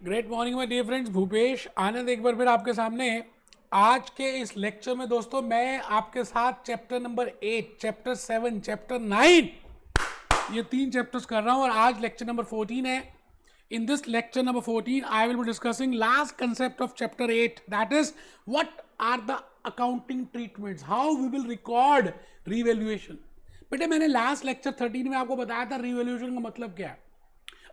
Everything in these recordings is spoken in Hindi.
Great morning my dear friends, Bhupesh Anand एक बार फिर आपके सामने। आज के इस लेक्चर में दोस्तों मैं आपके साथ चैप्टर नंबर 8, चैप्टर 7, चैप्टर 9 ये 3 चैप्टर्स कर रहा हूं और आज लेक्चर नंबर 14 है। In this lecture number 14 I will be discussing last concept of chapter 8, that is what are the accounting treatments, how we will record revaluation. बेटे मैंने लास्ट लेक्चर 13 में आपको बताया था रीवैल्यूएशन का मतलब क्या है।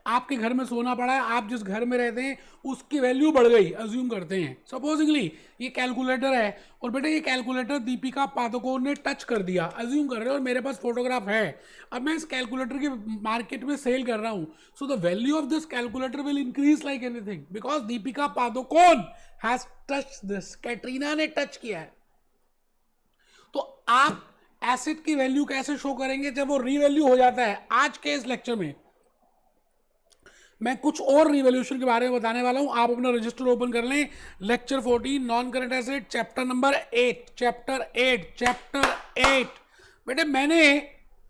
आपके घर में सोना पड़ा है, आप जिस घर में रहते हैं उसकी वैल्यू बढ़ गई, अज्यूम करते हैं सपोजिंगली ये कैलकुलेटर है और बेटा ये कैलकुलेटर दीपिका पादुकोण ने टच कर दिया, अज्यूम कर रहे हो, और मेरे पास फोटोग्राफ है। अब मैं इस कैलकुलेटर की मार्केट में सेल कर रहा हूं, so the value of this calculator will increase like anything because Deepika Padukone has touch this, Katrina ने टच किया है। तो आप एसेट की वैल्यू कैसे शो करेंगे जब वो रीवैल्यू हो जाता है। आज के इस लेक्चर में मैं कुछ और रिवॉल्यूशन के बारे में बताने वाला हूं। आप अपना रजिस्टर ओपन कर लें। Lecture 14 non current asset chapter number 8, chapter 8। बेटे मैंने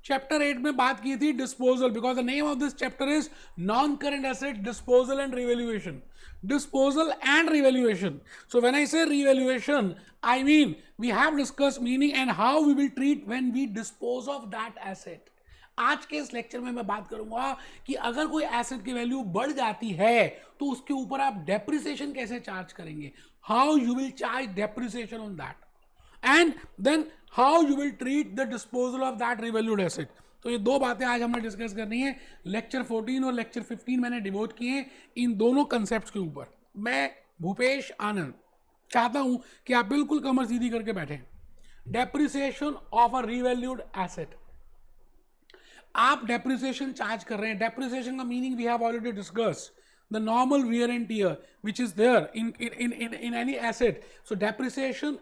चैप्टर 8 में बात की थी disposal, because the name of this chapter is non current asset disposal and revaluation. Disposal and revaluation. So when I say revaluation, I mean we have discussed meaning and how we will treat when we dispose of that asset. आज के इस लेक्चर में मैं बात करूंगा कि अगर कोई एसेट की वैल्यू बढ़ जाती है तो उसके ऊपर आप डेप्रिसिएशन कैसे चार्ज करेंगे, how you will charge depreciation on that, and then how you will treat the disposal of that revalued asset. तो ये दो बातें आज हमें डिस्कस करनी है। लेक्चर 14 और लेक्चर 15 मैंने डिवोट किए हैं इन दोनों कंसेप्ट के ऊपर। मैं भूपेश आनंद चाहता हूं कि आप बिल्कुल कमर सीधी करके बैठे। Depreciation of a revalued asset, आप डेप्रिसिएशन चार्ज कर रहे हैं। डेप्रिसिएशन का meaning we have already discussed, the normal wear and tear which is there in any asset. So depreciation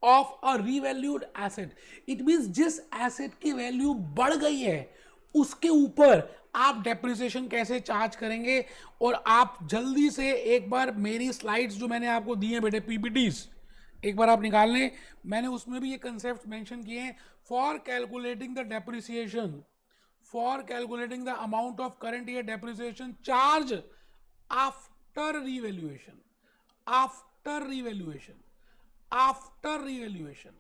of a revalued asset, it means जिस एसेट की वैल्यू बढ़ गई है उसके ऊपर आप डेप्रिसिएशन कैसे चार्ज करेंगे। और आप जल्दी से एक बार मेरी स्लाइड्स जो मैंने आपको दी हैं बेटे, पीपीटीज एक बार आप निकाल लें। मैंने उसमें भी ये कंसेप्ट मेंशन किए हैं। For calculating the depreciation, for calculating the amount of current year depreciation charge after revaluation, after revaluation, after revaluation,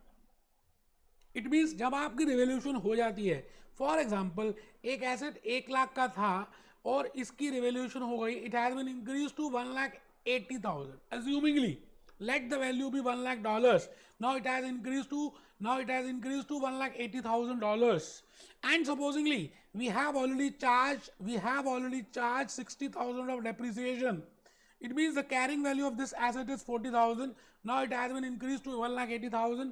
it means जब आपकी रिवैल्यूएशन हो जाती है। फॉर एग्जाम्पल एक एसेट 1 लाख का था और इसकी रिवैल्यूएशन हो गई, it has been increase to 1,80,000 assumingly, let the value be $1,00,000, now it has increased to $1,80,000, and supposingly we have already charged 60,000 of depreciation. It means the carrying value of this asset is 40,000, now it has been increased to 1,80,000.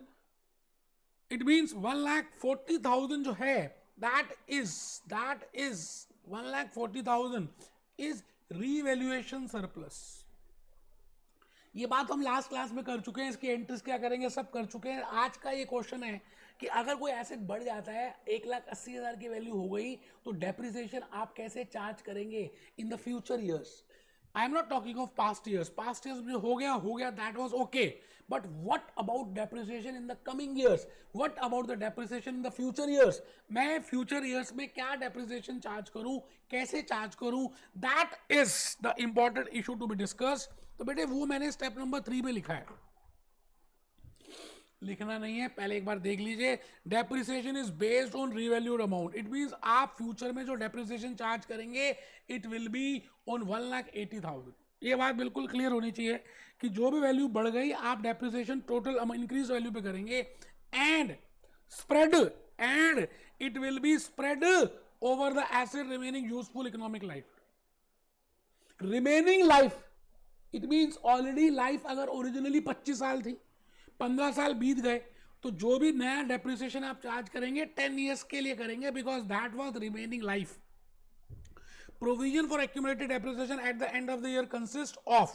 It means 1,40,000 जो है that is 1,40,000 is revaluation surplus. ये बात हम लास्ट क्लास में कर चुके हैं, इसकी एंट्रीज क्या करेंगे सब कर चुके हैं। आज का ये क्वेश्चन है कि अगर कोई एसेट बढ़ जाता है, 1,80,000 की वैल्यू हो गई, तो डेप्रिसिएशन आप कैसे चार्ज करेंगे in the future years. I am not talking of past years में हो गया that was okay, but what about depreciation in the coming years, what about the depreciation in the future years. मैं फ्यूचर ईयर्स में क्या डेप्रिसिएशन चार्ज करूं, कैसे चार्ज करूं, that is the important issue to be discuss. तो बेटे वो मैंने स्टेप नंबर 3 में लिखा है, लिखना नहीं है, पहले एक बार देख लीजिए। Depreciation is based on revalued amount, it means आप फ्यूचर में जो डेप्रिसिएशन चार्ज करेंगे इट विल बी ऑन 1,80,000। ये बात बिल्कुल क्लियर होनी चाहिए कि जो भी वैल्यू बढ़ गई आप डेप्रिसिएशन टोटल इंक्रीज वैल्यू पे करेंगे and it will be spread over the asset remaining useful economic life. Remaining life it means already life अगर ओरिजिनली 25 साल थी, 15 साल बीत गए, तो जो भी नया डेप्रिसिएशन आप चार्ज करेंगे 10 ईयर्स के लिए करेंगे, because that was remaining life. Provision for accumulated depreciation at the end of the year consists of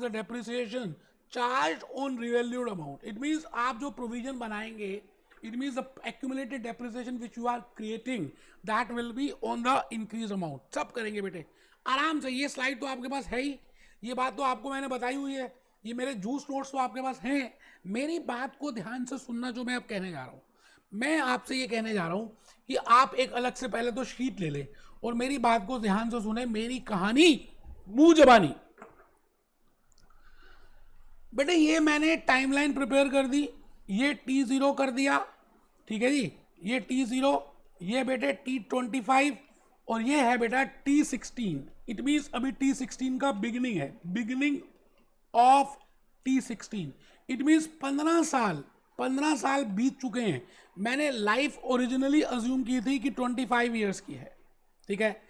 the depreciation charged on revalued amount. It means आप जो provision बनाएंगे, it means the accumulated depreciation which you are creating that will be on the increased amount. सब करेंगे बेटे आराम से। ये स्लाइड तो आपके पास है ही, ये बात तो आपको मैंने बताई हुई है, ये मेरे जूस नोट्स तो आपके पास हैं। मेरी बात को ध्यान से सुनना जो मैं अब कहने जा रहा हूँ। मैं आपसे ये कहने जा रहा हूं कि आप एक अलग से पहले तो शीट ले लें और मेरी बात को ध्यान से सुने, मेरी कहानी मुंह जबानी। बेटे ये मैंने टाइमलाइन प्रिपेयर कर दी, ये T0 कर दिया, ठीक है जी, ये T0, ये बेटे T25 और ये है बेटा T16। इट मीन्स अभी T16 का बिगिनिंग है, beginning of T16। It means 15 साल बीत चुके हैं। मैंने लाइफ ओरिजिनली अज्यूम की थी कि 25 ईयर्स की है, ठीक है।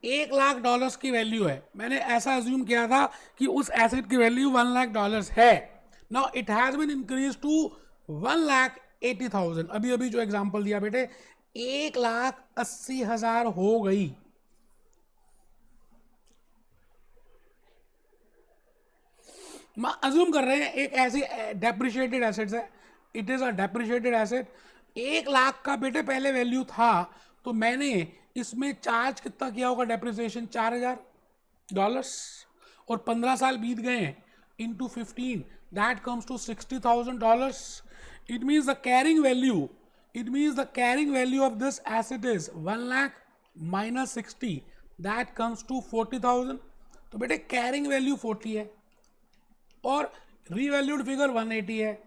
$1,00,000 की वैल्यू है, मैंने ऐसा अज्यूम किया था कि उस एसेट की वैल्यू $1,00,000 है। Now it has been increase to 1,80,000। अभी अभी जो एग्जांपल दिया बेटे 1,80,000 हो गई। अज्यूम कर रहे हैं एक ऐसी डेप्रिशिएटेड एसेट्स है, it is a depreciated asset. 1,00,000 का बेटे पहले वैल्यू था, तो मैंने इसमें चार्ज कितना किया होगा डेप्रिसिएशन, $4,000 और 15 साल बीत गए into 15 that comes to $60,000। It means the carrying value of this asset is 1,00,000 minus 60 that comes to 40,000। तो बेटे कैरिंग वैल्यू 40 है और रीवैल्यूड फिगर 180 है।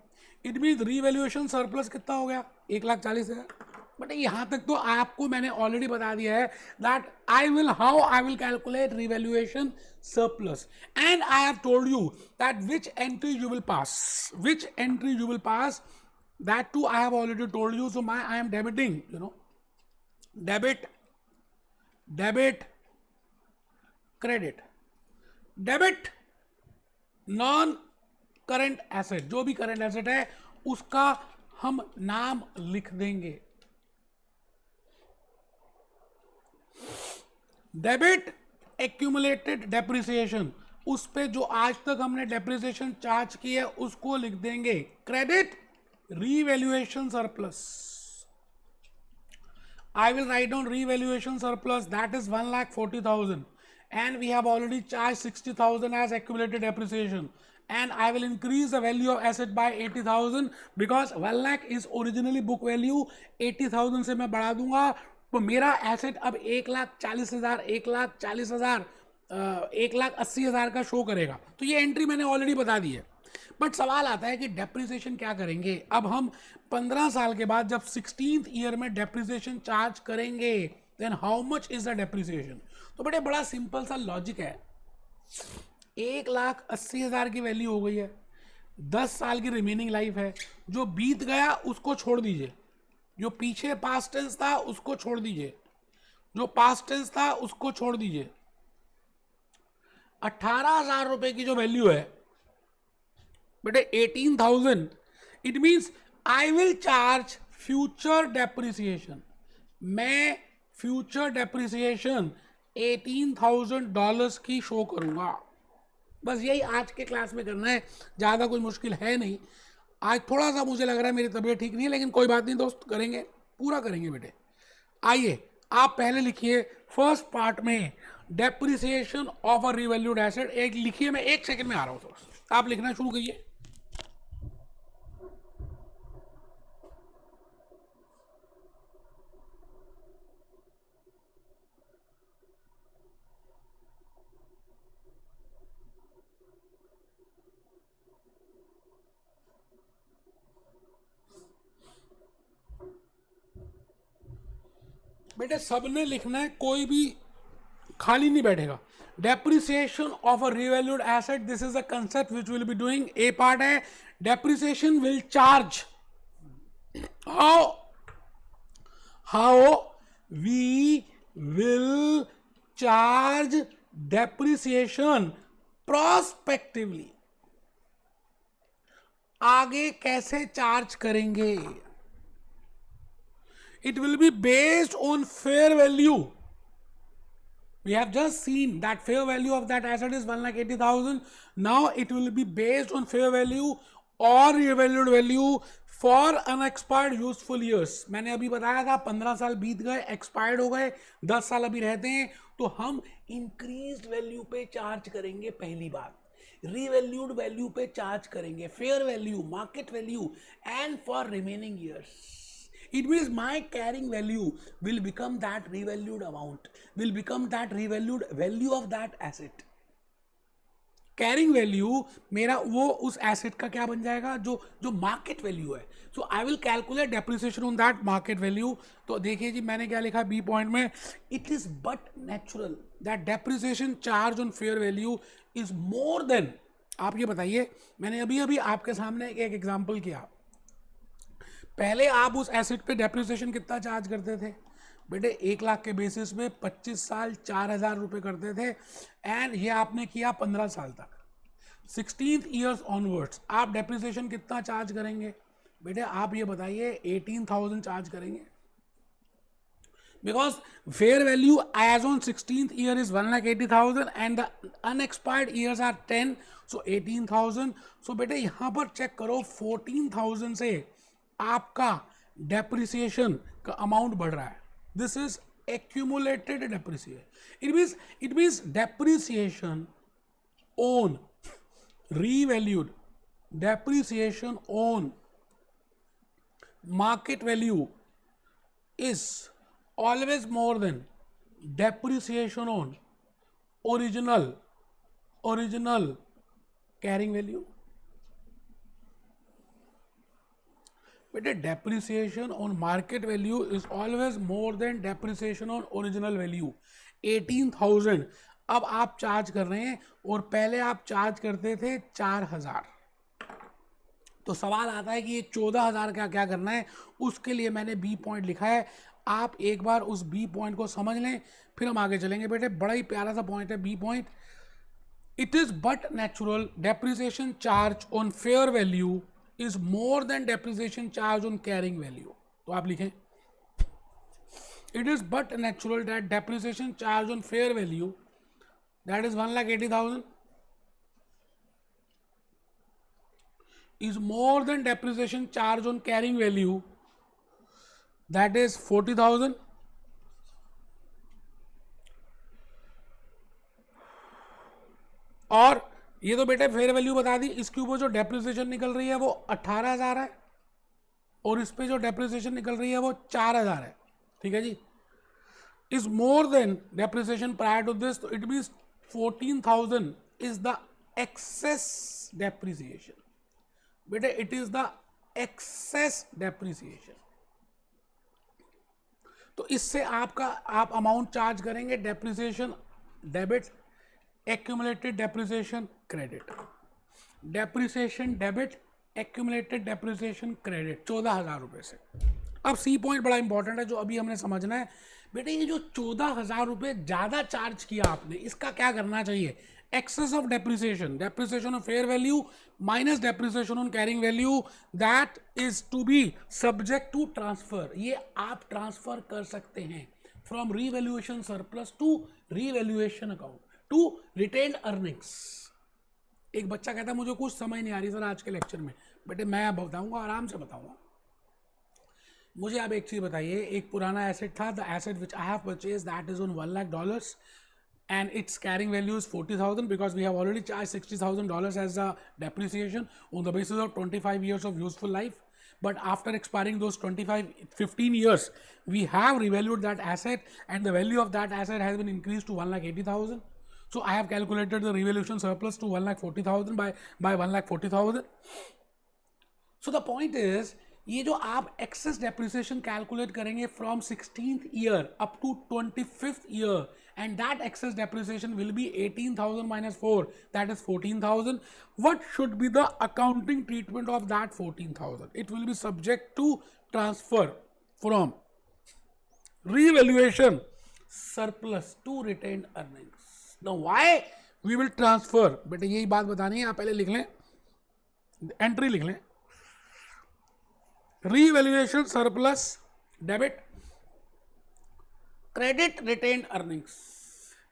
इट मीन्स रीवैल्यूएशन सरप्लस कितना हो गया, 1,40,000। बट यहाँ तक तो आपको मैंने ऑलरेडी बता दिया है that how I will calculate revaluation surplus, and I have told you that which entry you will pass, that too I have already told you. So I am debiting, debit credit, debit non current asset, जो भी करंट एसेट है उसका हम नाम लिख देंगे। डेबिट एक्यूमुलेटेड डेप्रिसिएशन, उस पे जो आज तक हमने डेप्रिसिएशन चार्ज की है उसको लिख देंगे। Credit revaluation surplus, I will write down revaluation surplus that is 1,40,000 and we have already charged 60,000 as accumulated depreciation, and I will increase the value of asset by 80,000 because 1,00,000 is originally book value, 80,000 से मैं बढ़ा दूंगा तो मेरा एसेट अब 1,40,000 1,80,000 का शो करेगा। तो ये एंट्री मैंने ऑलरेडी बता दी है। बट सवाल आता है कि डेप्रिसिएशन क्या करेंगे। अब हम 15 साल के बाद जब 16th ईयर में डेप्रिसिएशन चार्ज करेंगे, then how much is the depreciation. तो बेटे बड़ा सिंपल सा लॉजिक है, 1,80,000 की वैल्यू हो गई है, 10 साल की रिमेनिंग लाइफ है, जो बीत गया उसको छोड़ दीजिए, जो पीछे पास्ट टेंस था उसको छोड़ दीजिए, जो पास्ट टेंस था उसको छोड़ दीजिए। 18,000 रुपए की जो वैल्यू है बेटे 18,000, it means I will charge future depreciation. मैं फ्यूचर डेप्रिसिएशन $18,000 की शो करूंगा। बस यही आज के क्लास में करना है, ज़्यादा कोई मुश्किल है नहीं। आज थोड़ा सा मुझे लग रहा है मेरी तबीयत ठीक नहीं है, लेकिन कोई बात नहीं दोस्त, करेंगे, पूरा करेंगे बेटे। आइए आप पहले लिखिए फर्स्ट पार्ट में depreciation of a revalued asset, एक लिखिए, मैं 1 सेकंड में आ रहा हूँ दोस्त, आप लिखना शुरू करिए। बेटे सबने लिखना है, कोई भी खाली नहीं बैठेगा। Depreciation of a revalued asset, this is a concept which will be doing. A part है depreciation will charge, how we will charge depreciation prospectively, आगे कैसे चार्ज करेंगे। It will be based on fair value. We have just seen that fair value of that asset is 1,80,000. Now it will be based on fair value or revalued value for unexpired useful years. मैंने अभी बताया था 15 साल बीत गए, एक्सपायर्ड हो गए, 10 साल अभी रहते हैं, तो हम इंक्रीज्ड वैल्यू पे चार्ज करेंगे। पहली बात, रीवैल्यूड वैल्यू पे चार्ज करेंगे, fair value, market value, and for remaining years. It means my carrying value will become that revalued amount, will become that revalued value of that asset. Carrying value मेरा वो उस एसेट का क्या बन जाएगा, जो जो मार्केट वैल्यू है. So I will calculate depreciation on that market value. तो देखिए जी मैंने क्या लिखा बी पॉइंट में, it is but natural that depreciation charge on fair value is more than. आप ये बताइए, मैंने अभी अभी आपके सामने एक एग्जांपल किया. पहले आप उस एसेट पे डेप्रिसिएशन कितना चार्ज करते थे बेटे, 1 लाख के बेसिस में 25 साल 4,000 रुपये करते थे. एंड ये आपने किया 15 साल तक. 16th ईयर्स ऑनवर्ड्स आप डेप्रिसिएशन कितना चार्ज करेंगे बेटे, आप ये बताइए. 18,000 चार्ज करेंगे, because fair value as on 16th year is 1,80,000 and the unexpired years are 10, so 18,000. So बेटे यहाँ पर चेक करो 14,000 से आपका डेप्रिसिएशन का अमाउंट बढ़ रहा है. This is accumulated depreciation. It means depreciation on revalued, depreciation on market value is always more than depreciation on original carrying value. But the depreciation on market value is always more than depreciation on original value. 18,000 अब आप चार्ज कर रहे हैं और पहले आप चार्ज करते थे 4,000. तो सवाल आता है कि ये 14,000 का क्या करना है. उसके लिए मैंने बी पॉइंट लिखा है. आप एक बार उस बी पॉइंट को समझ लें, फिर हम आगे चलेंगे बेटे. बड़ा ही प्यारा सा पॉइंट है B point. It is but natural depreciation charge on fair value is more than depreciation charge on carrying value. तो आप लिखें it is but natural that depreciation charge on fair value, that is 1,80,000, is more than depreciation charge on carrying value, that is 40,000. और ये तो बेटे फेयर वैल्यू बता दी. इसके ऊपर जो डेप्रिसिएशन निकल रही है वो 18,000 है और इस पे जो डेप्रिसिएशन निकल रही है वो 4,000 है. ठीक है जी. Is more than depreciation prior to this, तो it means 14,000 is the excess depreciation. बेटे it is the excess depreciation. तो इससे आपका आप अमाउंट चार्ज करेंगे depreciation debit, accumulated depreciation credit, depreciation debit, accumulated depreciation credit 14,000 रुपये से. अब सी पॉइंट बड़ा इंपॉर्टेंट है जो अभी हमने समझना है. बेटे ये जो 14,000 रुपये ज़्यादा चार्ज किया आपने, इसका क्या करना चाहिए. Excess of depreciation, depreciation of fair value minus depreciation on carrying value, that is to be subject to transfer. ये आप ट्रांसफर कर सकते हैं from revaluation surplus to revaluation account to retained earnings. एक बच्चा कहता है मुझे कुछ समझ नहीं आ रही सर आज के लेक्चर में. बेटे मैं अब बताऊंगा, आराम से बताऊंगा. मुझे आप एक चीज बताइए. एक पुराना एसेट था, the asset which I have purchase that is on $1,00,000 and its carrying value is 40,000 because we have already charged $60,000 as a depreciation on the basis of 25 years of useful life. But after expiring those 15 years, we have revalued that asset and the value of that asset has been increased to 1,80,000. So I have calculated the revaluation surplus to 1,40,000 by 1,40,000. So the point is, ये जो आप excess depreciation calculate करेंगे from 16th year up to 25th year, and that excess depreciation will be 18,000 minus 4, that is 14,000. What should be the accounting treatment of that 14,000? It will be subject to transfer from revaluation surplus to retained earnings. Now why we will transfer? बेटे यही बात बतानी है, आप पहले लिख लें, एंट्री लिख लें. Revaluation surplus debit, credit retained earnings.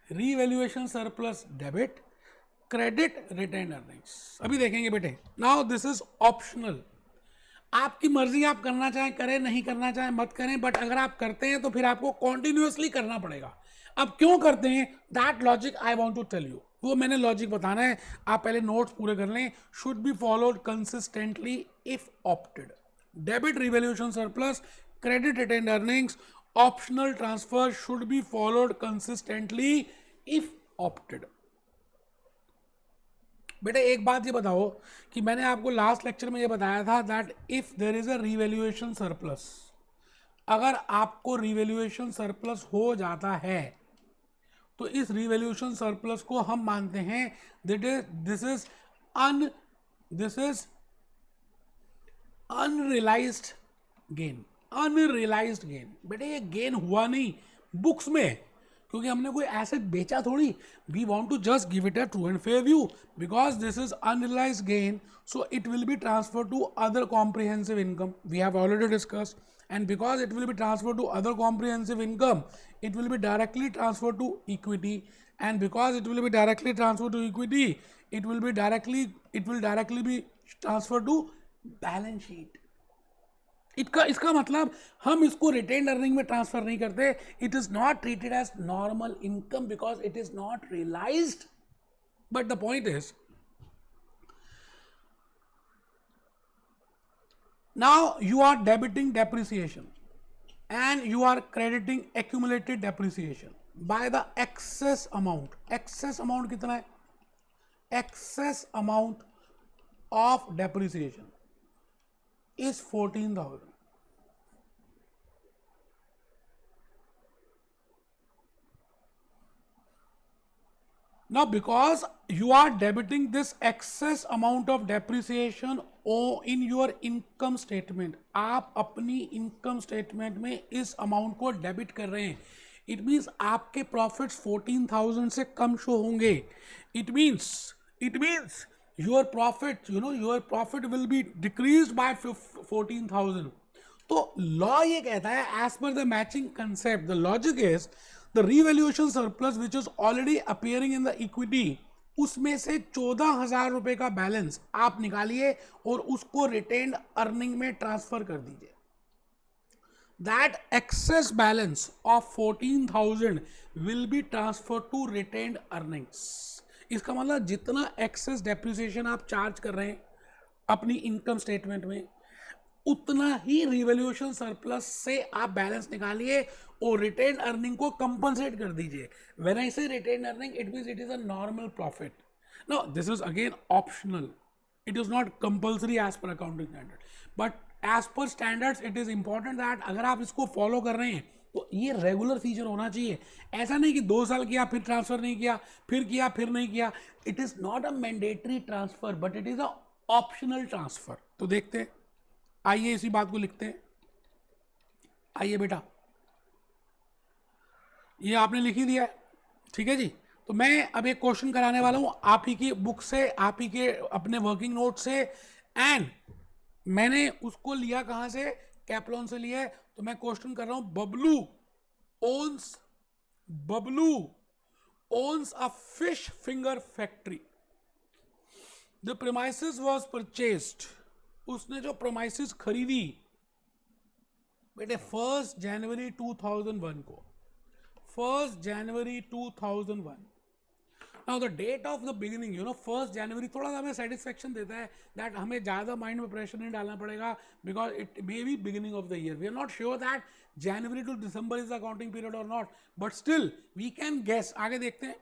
Revaluation surplus debit, credit retained earnings. अभी देखेंगे बेटे. Now this is optional. आपकी मर्जी, आप करना चाहें करें, नहीं करना चाहें मत करें, बट अगर आप करते हैं तो फिर आपको कॉन्टिन्यूसली करना पड़ेगा. अब क्यों करते हैं, that logic I want to tell you. वो मैंने लॉजिक बताना है, आप पहले नोट्स पूरे कर लें. Should be followed consistently if opted. Debit revaluation surplus credit retained earnings, optional transfer should be followed consistently if opted. बेटे एक बात ये बताओ कि मैंने आपको लास्ट लेक्चर में ये बताया था that if there is a revaluation surplus, अगर आपको रिवैल्यूएशन सरप्लस हो जाता है तो इस रिवैल्यूएशन सरप्लस को हम मानते हैं this is unrealised gain. Unrealised gain बेटे ये गेन हुआ नहीं बुक्स में, क्योंकि हमने कोई एसेट बेचा थोड़ी. We want to just give it a true and fair view because this is unrealised gain, so it will be transfer to other comprehensive income. We have already discussed, and because it will be transferred to other comprehensive income, it will be directly transferred to equity, and because it will be directly transferred to equity, it will directly be transferred to balance sheet. इसका मतलब हम इसको रिटेन्ड अर्निंग में ट्रांसफर नहीं करते. It is not treated as normal income because it is not realised. But the point is now you are debiting depreciation and you are crediting accumulated depreciation by the excess amount. excess amount कितना है? excess amount of depreciation is 14,000. Now because you are debiting this excess amount of depreciation in your income statement, आप अपनी income statement में इस amount को debit कर रहे हैं. It means आपके profits 14,000 से कम शो होंगे. It means your profit will be decreased by 14,000. तो law ये कहता है as per the matching concept, the logic is the revaluation surplus which is already appearing in the equity, उसमें से 14,000 रुपए का बैलेंस आप निकालिए और उसको रिटेन्ड अर्निंग में ट्रांसफर कर दीजिए. That excess balance of 14,000 will be transfer to retained earnings. इसका मतलब जितना एक्सेस डेप्रिसिएशन आप चार्ज कर रहे हैं अपनी इनकम स्टेटमेंट में, उतना ही रिवैल्यूएशन सरप्लस से आप बैलेंस निकालिए और रिटेन अर्निंग को कंपनसेट कर दीजिए. When I say retain earning, it means it is a normal profit. No, this is again optional. It is not compulsory as per accounting standard, but as per standards it is important that अगर आप इसको फॉलो कर रहे हैं तो ये रेगुलर फीचर होना चाहिए. ऐसा नहीं कि 2 साल किया फिर ट्रांसफर नहीं किया, फिर किया फिर नहीं किया. It is not a mandatory transfer but it is a optional transfer. तो देखते हैं, आइए इसी बात को लिखते हैं. आइए बेटा, ये आपने लिख ही दिया है, ठीक है जी. तो मैं अब एक क्वेश्चन कराने वाला हूं आप ही की बुक से, आप ही के अपने वर्किंग नोट से, एंड मैंने उसको लिया कहां से? कैप्लॉन से लिया है. तो मैं क्वेश्चन कर रहा हूं, Bablu owns a fish finger factory. The premises was purchased. उसने जो प्रीमाइसेस खरीदी बेटे 1 जनवरी 2001 को, 1 जनवरी 2001. Now the date of the beginning, 1 January थोड़ा सा हमें सेटिस्फेक्शन देता है दैट हमें ज़्यादा माइंड में प्रेशर नहीं डालना पड़ेगा because it may be beginning of the year. We are not sure that January to December is the accounting period और not, but still we can guess. आगे देखते हैं.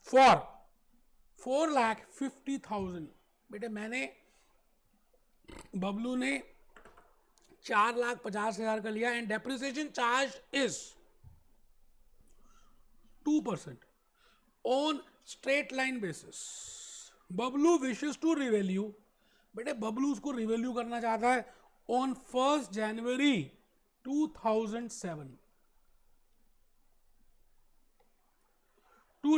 फॉर 4,50,000 बेटे मैंने, बबलू ने 4,50,000 का लिया and depreciation charge is 2% on straight line basis. Bablu wishes to revalue. बेटे बबलू उसको रिवैल्यू करना चाहता है on 1 January 2007 to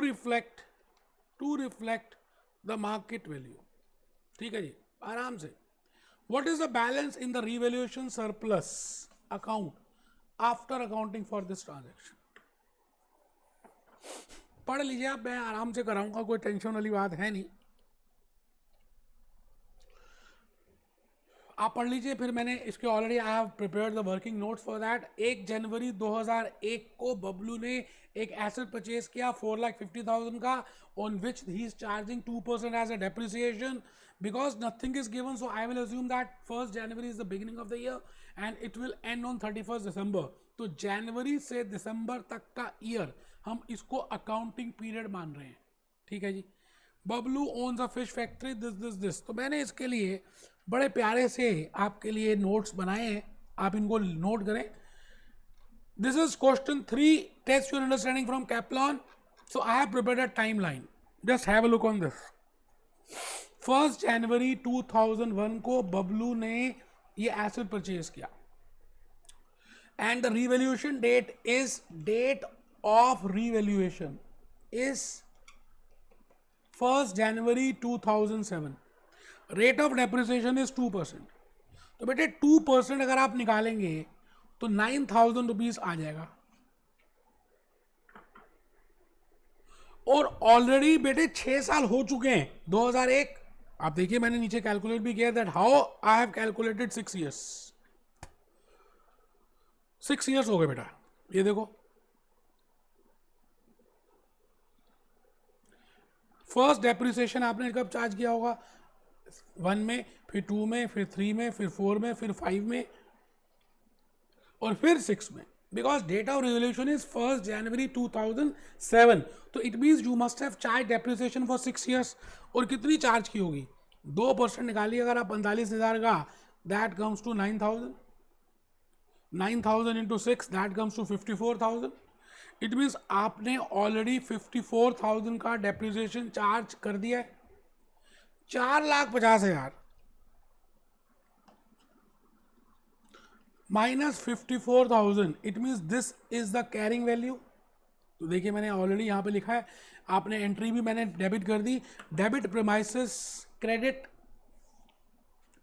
reflect the market value. ठीक है जी, आराम से. What is the balance in the revaluation surplus account after accounting for this transaction? पढ़ लीजिए आप, मैं आराम से कराऊंगा, कोई टेंशन वाली बात है नहीं. आप पढ़ लीजिए, फिर मैंने इसके already I have prepared the working notes for that. 1 जनवरी 2001 को बबलू ने एक एसेट परचेज किया 4,50,000 का, on which he is charging 2% as a depreciation, because nothing is given, so I will assume that 1st January is the beginning of the year and it will end on 31st December. तो जनवरी से दिसंबर तक का ईयर हम इसको अकाउंटिंग पीरियड मान रहे हैं, ठीक है जी। Bablu owns a fish factory this. तो मैंने इसके लिए बड़े प्यारे से आपके लिए नोट्स बनाए हैं, आप इनको नोट करें। This is question 3, test your understanding from Kaplan. So I have prepared a timeline, just have a look on this. 1st जनवरी 2001 को बबलू ने ये एसेट परचेज किया and the revaluation date is date of revaluation is 1st January 2007. rate of depreciation is 2%. तो बेटे 2% अगर आप निकालेंगे तो 9,000 रुपीज आ जाएगा, और ऑलरेडी बेटे 6 साल हो चुके हैं 2001। आप देखिए मैंने नीचे कैलकुलेट भी किया that how I have calculated 6 years। 6 years हो गए बेटा, ये देखो। फर्स्ट डेप्रिसिएशन आपने कब चार्ज किया होगा? 1 में, फिर 2 में, फिर 3 में, फिर 4 में, फिर 5 में और फिर 6 में, because date of revolution is 1st January 2007। तो it means you must have charge depreciation for 6 years। और कितनी चार्ज की होगी? 2% निकालिए अगर आप 45,000 का, that comes to 9,000। 9,000 into 6, that comes to 54,000। It means आपने ऑलरेडी 54,000 का डेप्रिसिएशन चार्ज कर दिया है। 4,50,000 minus 54,000, it means this is the carrying value. तो देखिए मैंने ऑलरेडी यहाँ पे लिखा है, आपने एंट्री भी मैंने डेबिट कर दी, debit premises credit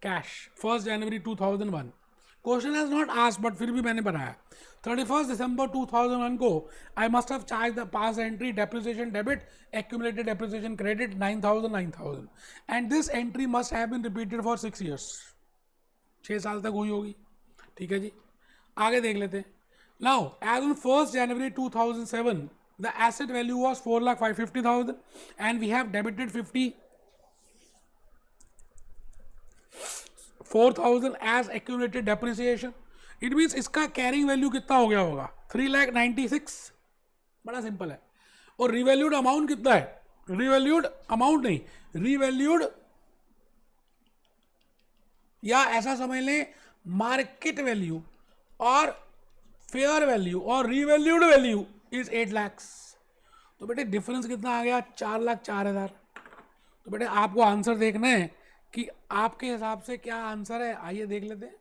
cash 1st January 2001। Question has not asked but फिर भी मैंने बनाया। 31st December 2001 को I must have charge the pass entry depreciation debit accumulated depreciation credit 9,000 and this entry must have been repeated for 6 years। 6 साल तक हुई होगी, ठीक है जी। आगे देख लेते हैं। Now as on 1st January 2007 the asset value was 4,50,000 and we have debited 4,000 as accumulated depreciation. It means इसका कैरिंग वैल्यू कितना हो गया होगा? 3,96,000। बड़ा सिंपल है। और रिवैल्यूड अमाउंट कितना है? रिवैल्यूड अमाउंट नहीं, रिवैल्यूड या ऐसा समझ लें मार्केट वैल्यू और फेयर वैल्यू और रिवैल्यूड वैल्यू इज 8 lakhs। तो बेटे डिफरेंस कितना आ गया? 4,04,000। तो बेटे आपको आंसर देखना है कि आपके हिसाब से क्या आंसर है, आइए देख लेते हैं।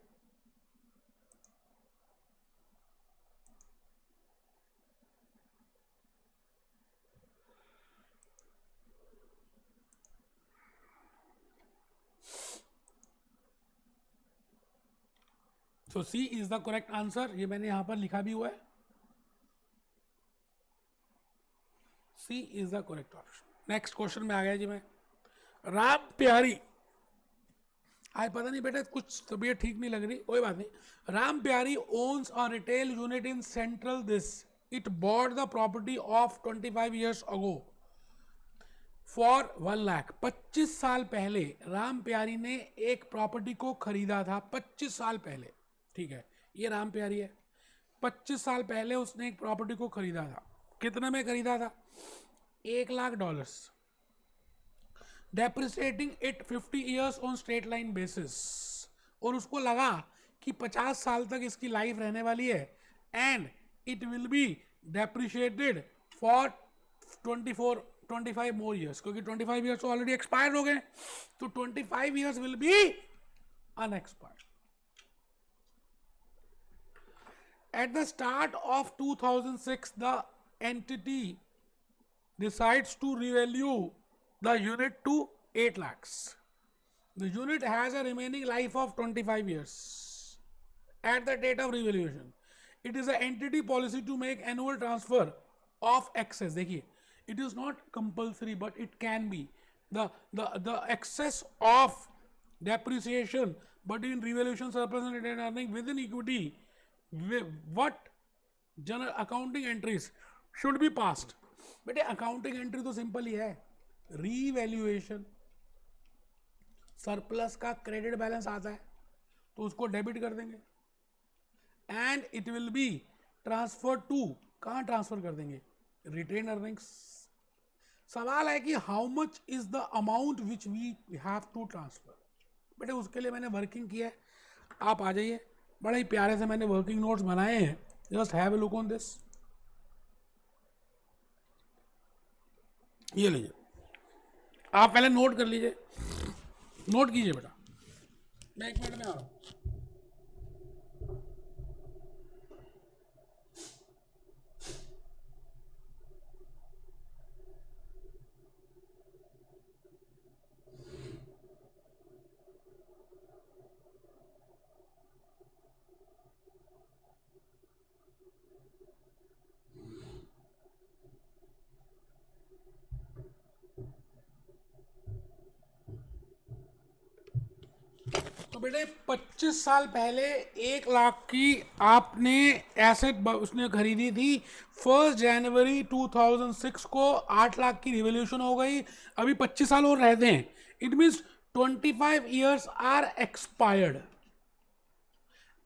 So C is the correct answer, ये मैंने यहां पर लिखा भी हुआ है, C is the correct option. Next question में आ गया जी मैं। राम प्यारी, आज पता नहीं बेटा कुछ तबीयत ठीक नहीं लग रही, कोई बात नहीं। राम प्यारी owns a retail unit in central this, it bought the property of 25 years ago for 1 lakh। 25 साल पहले राम प्यारी ने एक प्रॉपर्टी को खरीदा था, 25 साल पहले, ठीक है, ये राम प्यारी है। 25 साल पहले उसने एक प्रॉपर्टी को खरीदा था, कितने में खरीदा था? $1,00,000, depreciating it 50 years on straight line basis. और उसको लगा कि 50 साल तक इसकी लाइफ रहने वाली है and it will B depreciated for 25 more years, क्योंकि 25 years ऑलरेडी एक्सपायर हो गए, तो 25 years will be unexpired. At the start of 2006, the entity decides to revalue the unit to 8 lakhs. The unit has a remaining life of 25 years at the date of revaluation. It is an entity policy to make annual transfer of excess. देखिए, it is not compulsory, but it can be the excess of depreciation but in revaluation surplus and retained earning within equity, what general accounting entries should be passed. बेटे अकाउंटिंग एंट्री तो सिंपल ही है, रीवैल्यूएशन सरप्लस का क्रेडिट बैलेंस आता है तो उसको डेबिट कर देंगे and it will be transfer to, कहाँ ट्रांसफर कर देंगे, रिटेन अर्निंग्स. सवाल है कि how much is the amount which we have to transfer. बेटे उसके लिए मैंने वर्किंग किया है, आप आ जाइए, बड़े ही प्यारे से मैंने वर्किंग नोट्स बनाए हैं. Just have a look on this. ये लीजिए, आप पहले नोट कर लीजिए, नोट कीजिए बेटा, मैं 1 मिनट में आ रहा हूँ. तो बेटे 25 साल पहले 1 लाख की आपने एसेट उसने खरीदी थी. 1 जनवरी 2006 को 8 लाख की रिवोल्यूशन हो गई. अभी 25 साल और रहते हैं. It means 25 years are expired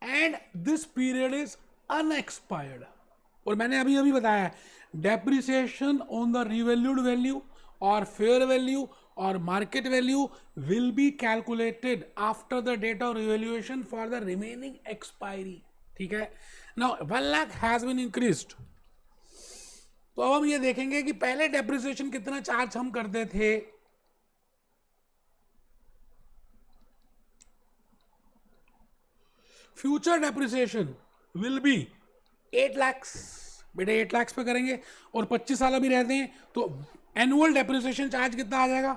and this period is unexpired. और मैंने अभी अभी बताया depreciation on the revalued value और fair value or market value will be calculated after the date of revaluation for the remaining expiry. ठीक है. Now 1 lakh has been increased. तो अब हम ये देखेंगे कि पहले डेप्रिसिएशन कितना चार्ज हम करते थे. Future depreciation will be 8 lakhs. बेटे 8 lakhs पे करेंगे और 25 साल अभी रहते हैं तो एनुअल डेप्रिसिएशन चार्ज कितना आ जाएगा.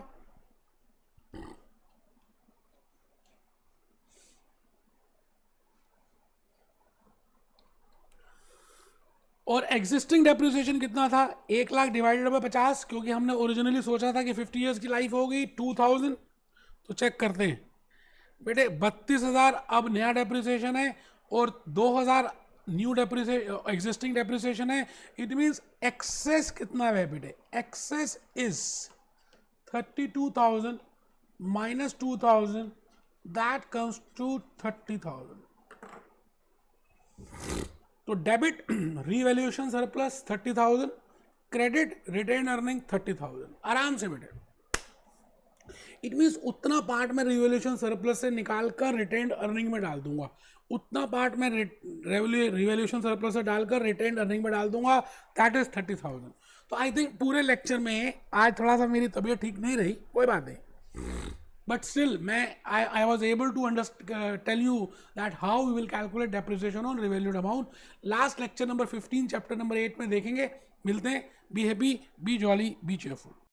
और एग्जिस्टिंग डेप्रिसिएशन कितना था, 1 लाख डिवाइडेड बाय 50, क्योंकि हमने ओरिजिनली सोचा था कि 50 years की लाइफ होगी 2000. तो चेक करते हैं बेटे, 32,000 अब नया डेप्रिसिएशन है और 2,000 न्यू डेप्रिसिएशन एग्जिस्टिंग डेप्रिसिएशन है. इट मीन्स एक्सेस कितना है बेटे, excess is 32,000 minus 2,000, that comes to 30,000. तो debit revaluation surplus 30,000, credit retain earning 30,000. आराम से बेटे. इट मीन्स उतना पार्ट मैं रिवैल्यूएशन सरप्लस से निकाल कर रिटेन अर्निंग में डाल दूंगा, उतना पार्ट मैं रिवैल्यूएशन सरप्लस से डालकर रिटेन अर्निंग में डाल दूंगा, दैट इज 30,000. तो आई थिंक पूरे लेक्चर में आज थोड़ा सा मेरी तबीयत ठीक नहीं रही, कोई बात नहीं, but still I was able to tell you that how we will calculate depreciation on revalued amount. Last lecture number 15 chapter number 8 में देखेंगे. मिलते हैं. Be happy, be jolly, be cheerful.